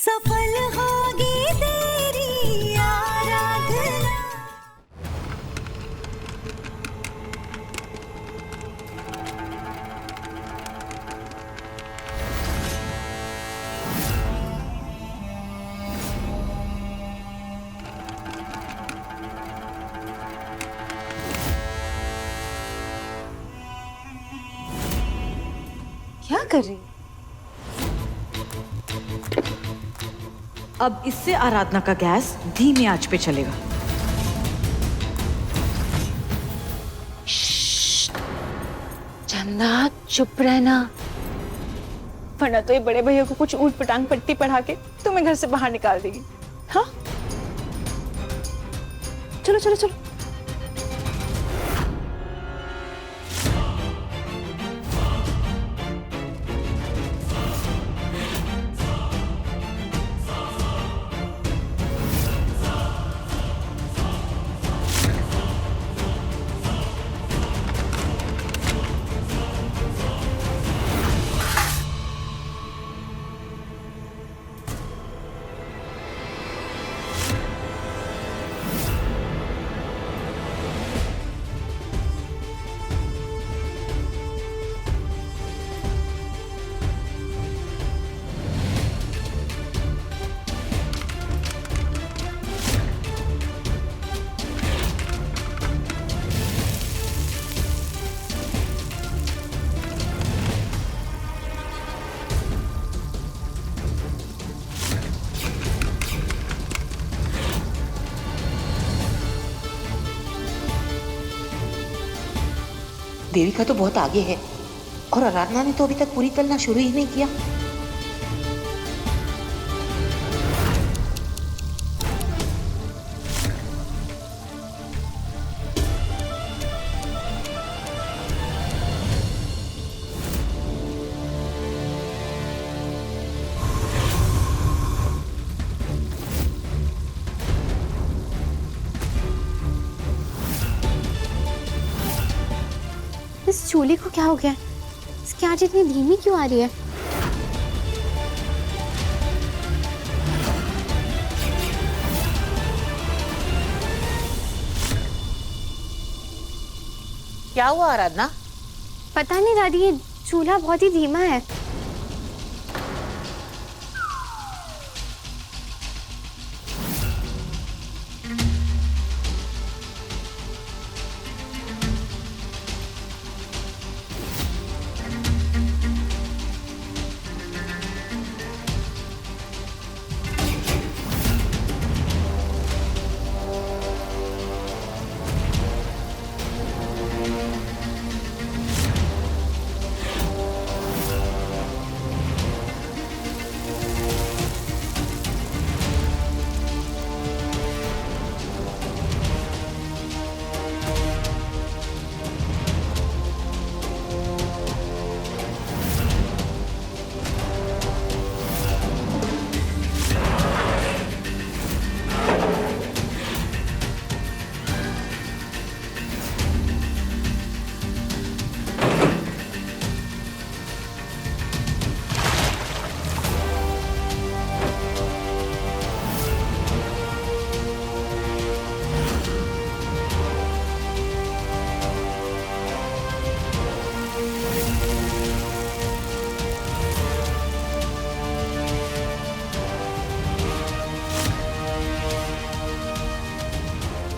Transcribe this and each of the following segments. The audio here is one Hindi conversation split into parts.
सफल होगी तेरी आराधना। क्या कर रही? अब इससे आराधना का गैस धीमी आंच पे चलेगा। चंदा चुप रहना, वरना तो ये बड़े भैया को कुछ ऊट पटांग पट्टी पढ़ा के तुम्हें घर से बाहर निकाल देगी। हाँ चलो चलो चलो। देविका तो बहुत आगे है और आराधना ने तो अभी तक पूरी तलना शुरू ही नहीं किया। इस चूल्हे को क्या हो गया? इसकी आंच इतनी धीमी क्यों आ रही है? क्या हुआ आराधना? पता नहीं दादी, ये चूल्हा बहुत ही धीमा है।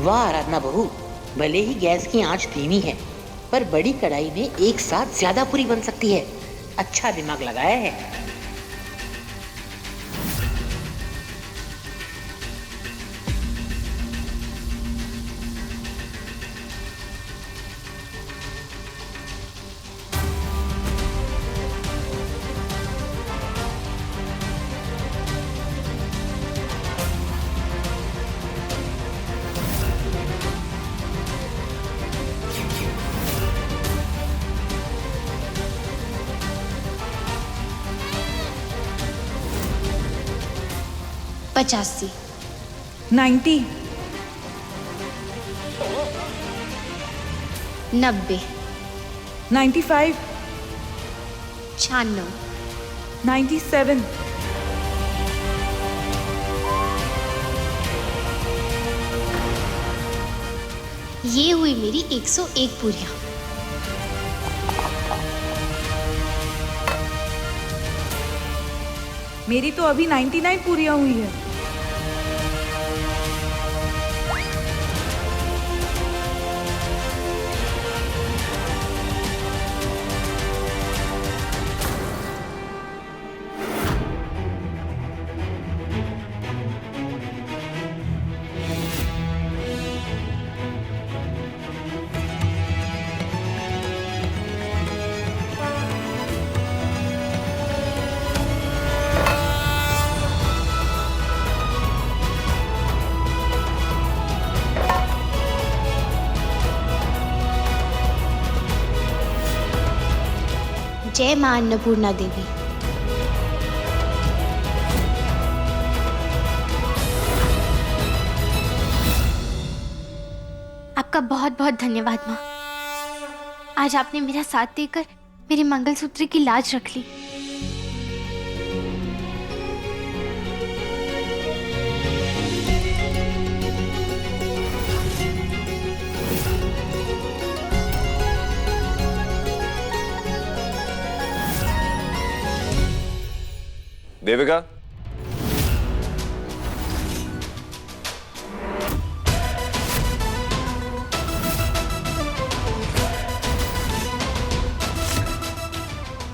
वाह आराधना बहू, भले ही गैस की आंच धीमी है पर बड़ी कढ़ाई में एक साथ ज्यादा पूरी बन सकती है। अच्छा दिमाग लगाया है। पचासी, 90, 90, 95, 96, 97, ये हुई मेरी 101 पूरियां। मेरी तो अभी 99 पूरियां हुई है। जय मां अन्नपूर्णा देवी। आपका बहुत बहुत धन्यवाद मां। आज आपने मेरा साथ देकर मेरे मंगलसूत्र की लाज रख ली। देविका,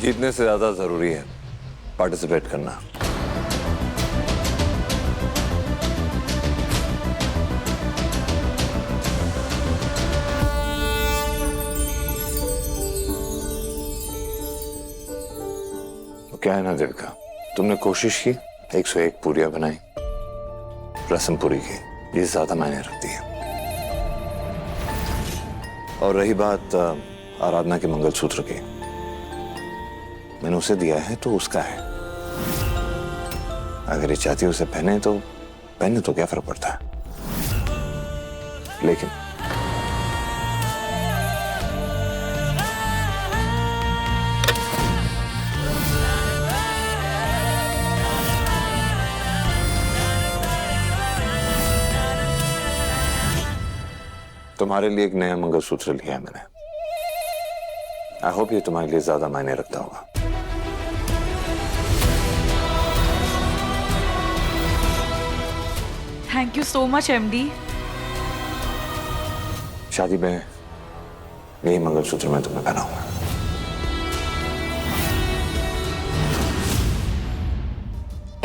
जीतने से ज्यादा जरूरी है पार्टिसिपेट करना। तो क्या है ना देविका, तुमने कोशिश की, 101 पूरियां बनाई, रस्म पूरी की, ये ज्यादा मायने रखती है। और रही बात आराधना के मंगलसूत्र की, मैंने उसे दिया है तो उसका है। अगर ये चाहती है उसे पहने तो पहने, तो क्या फर्क पड़ता है। लेकिन तुम्हारे लिए एक नया मंगलसूत्र लिया है मैंने। आई होप ये तुम्हारे लिए ज्यादा मायने रखता होगा। Thank you so much MD. शादी में यही मंगलसूत्र मैं तुम्हें पहनाऊंगा।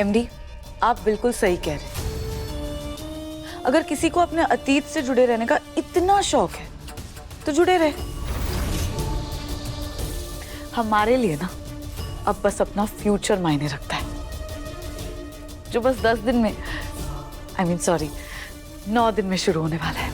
एमडी, आप बिल्कुल सही कह रहे हैं। अगर किसी को अपने अतीत से जुड़े रहने का इतना शौक है तो जुड़े रहे। हमारे लिए ना अब बस अपना फ्यूचर मायने रखता है, जो बस 10 दिन में, सॉरी 9 दिन में शुरू होने वाला है।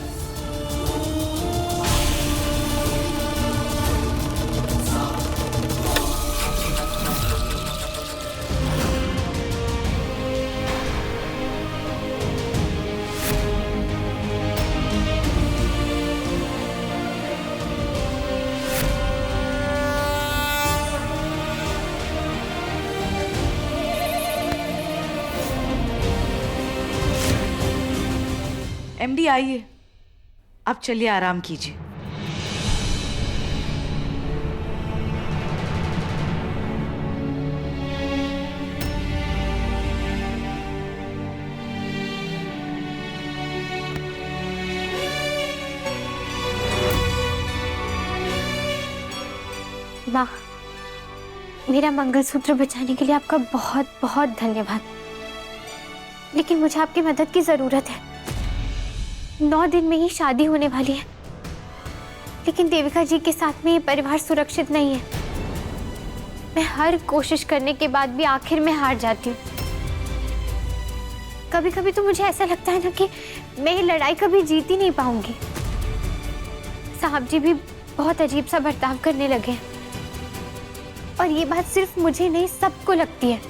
एमडी आइए, आप चलिए आराम कीजिए। माँ, मेरा मंगलसूत्र बचाने के लिए आपका बहुत बहुत धन्यवाद। लेकिन मुझे आपकी मदद की जरूरत है। 9 दिन में ही शादी होने वाली है, लेकिन देविका जी के साथ में ये परिवार सुरक्षित नहीं है। मैं हर कोशिश करने के बाद भी आखिर में हार जाती हूँ। कभी कभी तो मुझे ऐसा लगता है ना कि मैं ये लड़ाई कभी जीत ही नहीं पाऊंगी। साहब जी भी बहुत अजीब सा बर्ताव करने लगे हैं, और ये बात सिर्फ मुझे नहीं, सबको लगती है।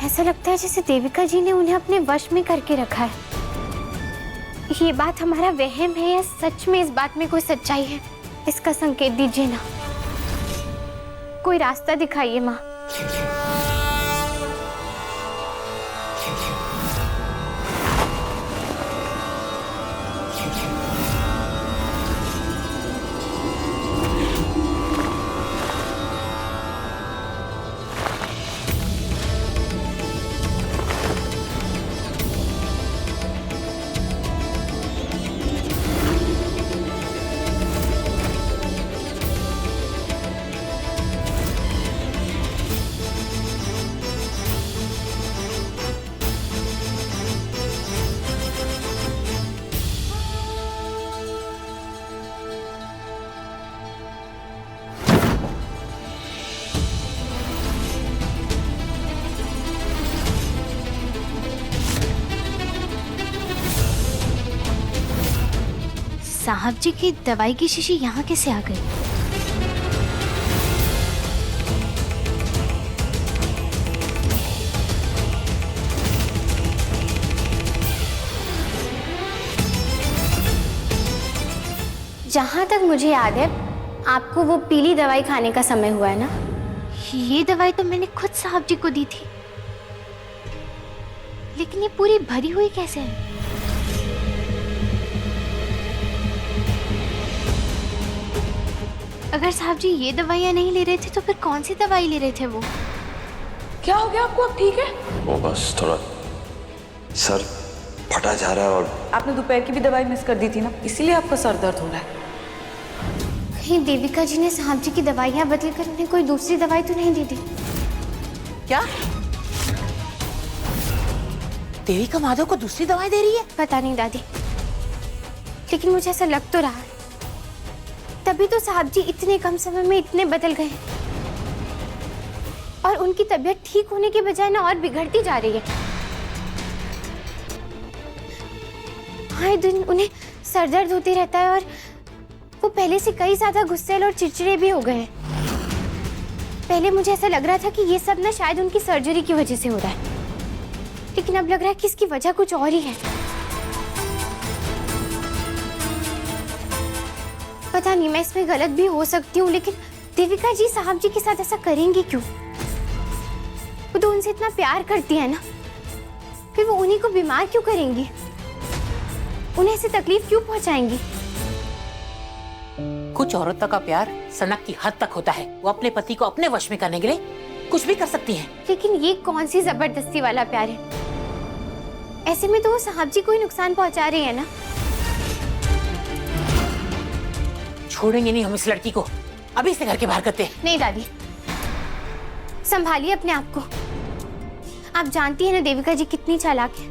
ऐसा लगता है जैसे देविका जी ने उन्हें अपने वश में करके रखा है। ये बात हमारा वहम है या सच में इस बात में कोई सच्चाई है, इसका संकेत दीजिए ना। कोई रास्ता दिखाइए माँ। साहब जी की दवाई की शीशी यहाँ कैसे आ गई? जहाँ तक मुझे याद है, आपको वो पीली दवाई खाने का समय हुआ है ना? ये दवाई तो मैंने खुद साहब जी को दी थी, लेकिन ये पूरी भरी हुई कैसे है? अगर साहब जी ये दवाइयाँ नहीं ले रहे थे तो फिर कौन सी दवाई ले रहे थे वो? क्या हो गया आपको? अब ठीक है? वो बस थोड़ा सर फटा जा रहा है और आपने दोपहर की भी दवाई मिस कर दी थी ना, इसीलिए आपका सर दर्द हो रहा है। कहीं देविका जी ने साहब जी की दवाइयाँ बदल कर उन्हें कोई दूसरी दवाई तो नहीं दे दी? क्या देविका माधव को दूसरी दवाई दे रही है? पता नहीं दादी, लेकिन मुझे ऐसा लग तो रहा है। तभी तो साहब जी इतने कम समय में इतने बदल गए और उनकी तबीयत ठीक होने के बजाय ना और बिगड़ती जा रही है। आए दिन उन्हें सर दर्द होती रहता है और वो पहले से कई ज्यादा गुस्सैल और चिड़चिड़े भी हो गए हैं। पहले मुझे ऐसा लग रहा था कि ये सब ना शायद उनकी सर्जरी की वजह से हो रहा है, लेकिन अब लग रहा है कि इसकी वजह कुछ और ही है। पता नहीं, मैं इसमें गलत भी हो सकती हूँ, लेकिन देविका जी साहब जी के साथ ऐसा करेंगी क्यों? वो तो उनसे इतना प्यार करती है ना, फिर वो उन्हीं को बीमार क्यों करेंगी? उन्हें ऐसी तकलीफ क्यों पहुंचाएंगी? कुछ औरतों का प्यार सनक की हद तक होता है। वो अपने पति को अपने वश में करने के लिए कुछ भी कर सकती हैं। लेकिन ये कौन सी जबरदस्ती वाला प्यार है? ऐसे में तो वो साहब जी को ही नुकसान पहुंचा रही है ना। छोड़ेंगे नहीं हम इस लड़की को, अभी से घर के बाहर करते हैं। नहीं दादी, संभालिए अपने आप को। आप जानती हैं ना देविका जी कितनी चालाक है।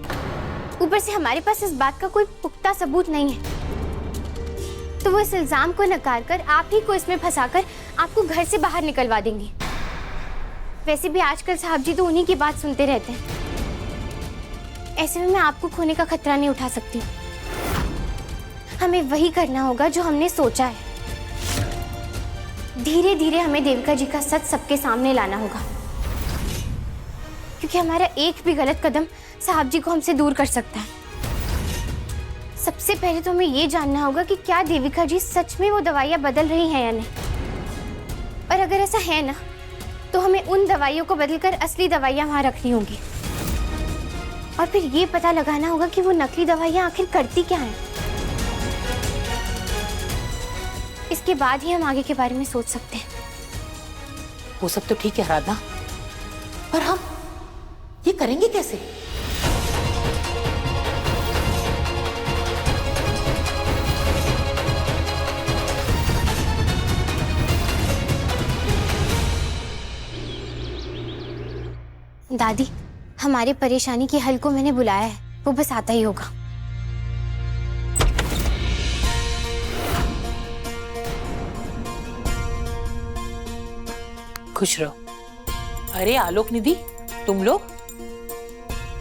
ऊपर से हमारे पास इस बात का कोई पुख्ता सबूत नहीं है, तो वो इस इल्जाम को नकार कर आप ही को इसमें फंसाकर आपको घर से बाहर निकलवा देंगी। वैसे भी आजकल साहब जी तो उन्हीं की बात सुनते रहते हैं। ऐसे में मैं आपको खोने का खतरा नहीं उठा सकती। हमें वही करना होगा जो हमने सोचा है। धीरे धीरे हमें देविका जी का सच सबके सामने लाना होगा, क्योंकि हमारा एक भी गलत कदम साहब जी को हमसे दूर कर सकता है। सबसे पहले तो हमें ये जानना होगा कि क्या देविका जी सच में वो दवाइयाँ बदल रही हैं या नहीं, और अगर ऐसा है ना तो हमें उन दवाइयों को बदलकर असली दवाइयाँ वहाँ रखनी होंगी, और फिर ये पता लगाना होगा कि वो नकली दवाइयाँ आखिर करती क्या हैं। इसके बाद ही हम आगे के बारे में सोच सकते हैं। वो सब तो ठीक है आराधना, पर हम ये करेंगे कैसे? दादी, हमारे परेशानी के हल को मैंने बुलाया है, वो बस आता ही होगा। खुश रहो। अरे आलोक निधि, तुम लोग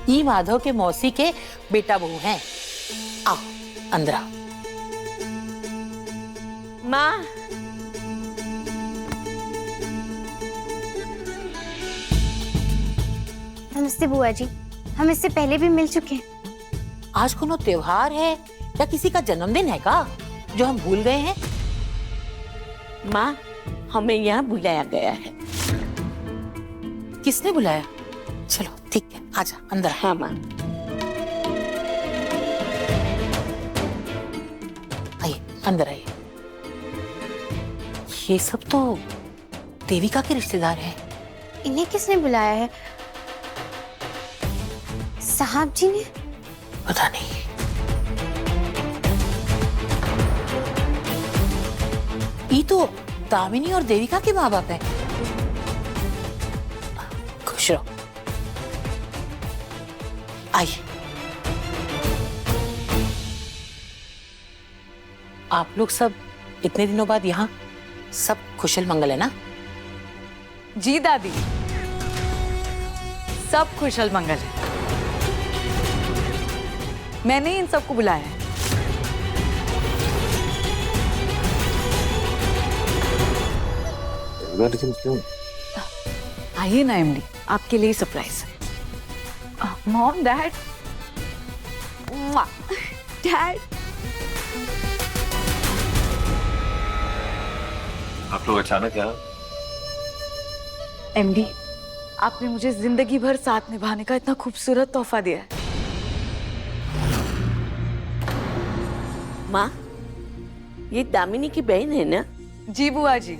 ई माधव के मौसी के बेटा बहू हैं। आओ अंदर आओ। माँ, नमस्ते बुआ जी, हम इससे पहले भी मिल चुके हैं। आज कोनो त्योहार है या किसी का जन्मदिन है का जो हम भूल गए हैं? माँ, हमें यहाँ बुलाया गया है। किसने बुलाया? चलो ठीक है, आजा अंदर। हाँ माँ। आइए अंदर आइए। ये सब तो देविका के रिश्तेदार हैं। इन्हें किसने बुलाया है? साहब जी ने? पता नहीं। ये तो दामिनी और देविका के माँ बाप हैं। खुश रहो। आइए। आप लोग सब इतने दिनों बाद यहाँ, सब कुशल मंगल है ना? जी दादी, सब कुशल मंगल है। मैंने इन सबको बुलाया है। लेकिन क्यों? आइए ना एमडी, आपके लिए सरप्राइज है। मॉम, डैड, डैड, आप लोग अचानक यहाँ? एमडी, आपने मुझे जिंदगी भर साथ निभाने का इतना खूबसूरत तोहफा दिया है। माँ, ये दामिनी की बहन है ना? जी बुआ जी,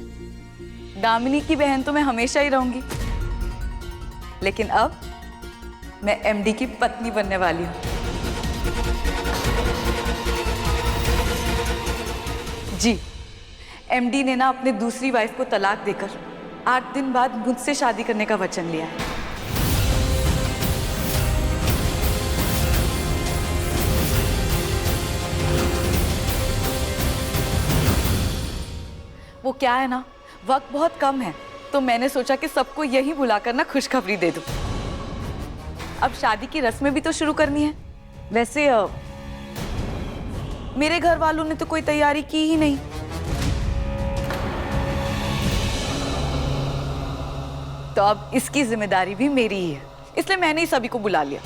दामिनी की बहन तो मैं हमेशा ही रहूंगी, लेकिन अब मैं एमडी की पत्नी बनने वाली हूँ। जी, एमडी ने ना अपने दूसरी वाइफ को तलाक देकर 8 दिन बाद मुझसे शादी करने का वचन लिया है। वो क्या है ना, वक्त बहुत कम है, तो मैंने सोचा कि सबको यही बुलाकर ना खुशखबरी दे दूं। अब शादी की रस्में भी तो शुरू करनी है। वैसे मेरे घर वालों ने तो कोई तैयारी की ही नहीं। तो अब इसकी जिम्मेदारी भी मेरी ही है, इसलिए मैंने ही सभी को बुला लिया।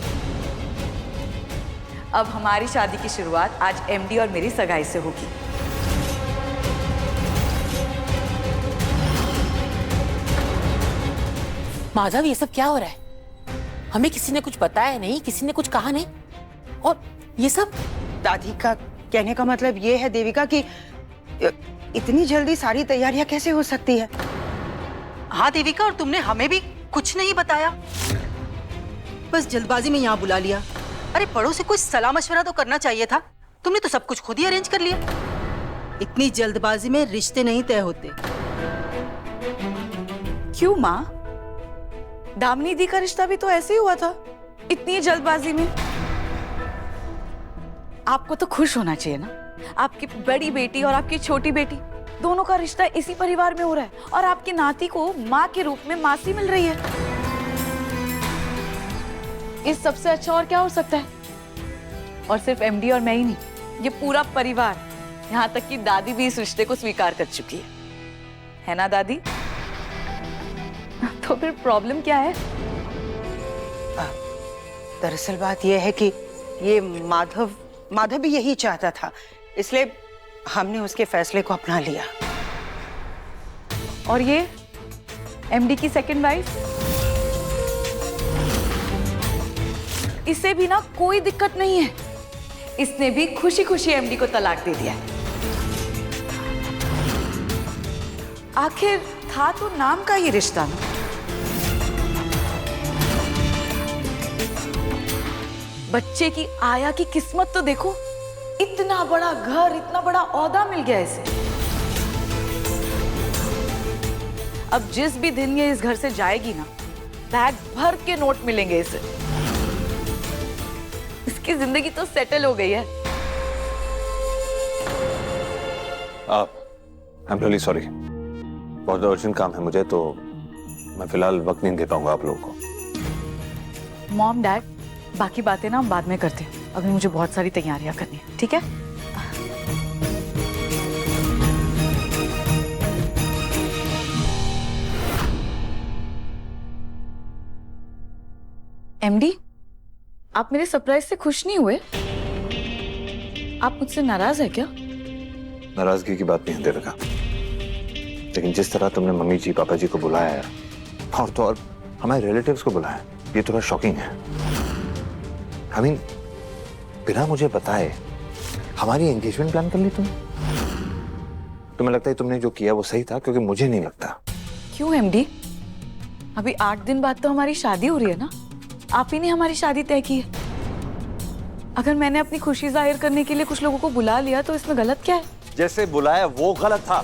अब हमारी शादी की शुरुआत आज एमडी और मेरी सगाई से होगी। माधव, ये सब क्या हो रहा है? हमें किसी ने कुछ बताया नहीं, किसी ने कुछ कहा नहीं, और ये सब। दादी का कहने का मतलब ये है देविका कि इतनी जल्दी सारी तैयारियां कैसे हो सकती है? हाँ देविका, और तुमने हमें भी कुछ नहीं बताया, बस जल्दबाजी में यहाँ बुला लिया। अरे पड़ोस से कुछ सलाह मशवरा तो करना चाहिए था, तुमने तो सब कुछ खुद ही अरेंज कर लिया। इतनी जल्दबाजी में रिश्ते नहीं तय होते। क्यों माँ? दामिनी दी का रिश्ता भी तो ऐसे ही हुआ था, इतनी जल्दबाजी में। आपको तो खुश होना चाहिए ना, आपकी बड़ी बेटी और आपकी छोटी बेटी दोनों का रिश्ता इसी परिवार में हो रहा है, और आपकी नाती को माँ के रूप में मासी मिल रही है। इस सबसे अच्छा और क्या हो सकता है? और सिर्फ एमडी और मैं ही नहीं, ये पूरा परिवार, यहाँ तक कि दादी भी इस रिश्ते को स्वीकार कर चुकी है ना दादी? तो फिर प्रॉब्लम क्या है? दरअसल बात यह है कि ये माधव भी यही चाहता था, इसलिए हमने उसके फैसले को अपना लिया। और ये एमडी की सेकंड वाइफ, इसे भी ना कोई दिक्कत नहीं है, इसने भी खुशी खुशी एमडी को तलाक दे दिया है। आखिर था तो नाम का ही रिश्ता ना। बच्चे की आया की किस्मत तो देखो, इतना बड़ा घर, इतना बड़ा ओहदा मिल गया इसे। अब जिस भी दिन ये इस घर से जाएगी ना, बैग भर के नोट मिलेंगे इसे। इसकी जिंदगी तो सेटल हो गई है। आई एम रियली सॉरी, बहुत अर्जेंट काम है मुझे, तो मैं फिलहाल वक्त नहीं दे पाऊंगा आप लोगों को। मॉम, डैड, बाकी बातें ना हम बाद में करते हैं, अभी मुझे बहुत सारी तैयारियां करनी है, ठीक है? एमडी, आप मेरे सरप्राइज से खुश नहीं हुए? आप मुझसे नाराज है क्या? नाराजगी की बात नहीं है देविका, लेकिन जिस तरह तुमने मम्मी जी पापा जी को बुलाया है, और तो और हमारे रिलेटिव्स को बुलाया, ये थोड़ा शॉकिंग है। I mean, बिना मुझे बताए हमारी एंगेजमेंट प्लान कर ली तुमने? तुम्हें लगता है तुमने जो किया वो सही था? क्योंकि मुझे नहीं लगता। क्यों एमडी? अभी 8 दिन बाद तो हमारी शादी हो रही है ना, आप ही ने हमारी शादी तय की है। अगर मैंने अपनी खुशी जाहिर करने के लिए कुछ लोगों को बुला लिया तो इसमें गलत क्या है? जैसे बुलाया वो गलत था।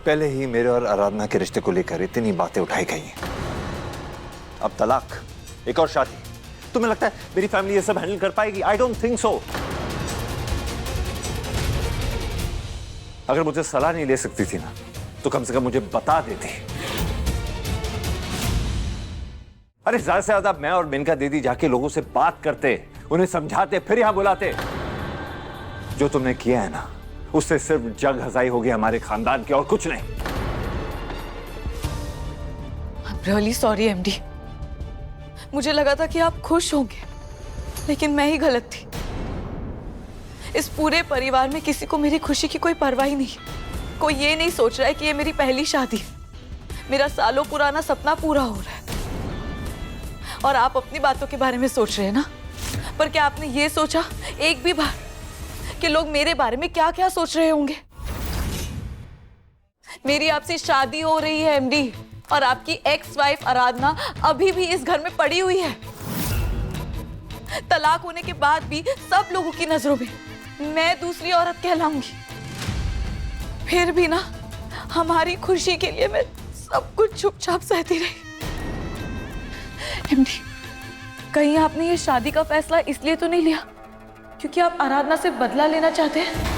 पहले ही मेरे और आराधना के रिश्ते को लेकर इतनी बातें उठाई गई हैं। अब तलाक, एक और शादी, तुम्हें लगता है मेरी फैमिली ये सब हैंडल कर पाएगी? I don't think so. अगर मुझे सलाह नहीं ले सकती थी ना, तो कम से कम मुझे बता देती। अरे ज्यादा से ज्यादा मैं और मेनका दीदी जाके लोगों से बात करते, उन्हें समझाते, फिर यहां बुलाते। जो तुमने किया है ना, उससे सिर्फ जग हजाई होगी हमारे खानदान की और कुछ नहीं। I'm really sorry MD। मुझे लगा था कि आप खुश होंगे, लेकिन मैं ही गलत थी। इस पूरे परिवार में किसी को मेरी खुशी की कोई परवाह ही नहीं। कोई ये नहीं सोच रहा है कि ये मेरी पहली शादी है, मेरा सालों पुराना सपना पूरा हो रहा है। और आप अपनी बातों के बारे में सोच रहे हैं ना, पर क्या आपने ये सोचा एक भी बार कि लोग मेरे बारे में क्या क्या सोच रहे होंगे? मेरी आपसे शादी हो रही है MD, और आपकी एक्स वाइफ आराधना अभी भी इस घर में पड़ी हुई है। तलाक होने के बाद भी सब लोगों की नजरों में मैं दूसरी औरत कहलाऊंगी। फिर भी ना, हमारी खुशी के लिए मैं सब कुछ चुपचाप सहती रही। MD, कहीं आपने ये शादी का फैसला इसलिए तो नहीं लिया क्योंकि आप आराधना से बदला लेना चाहते हैं?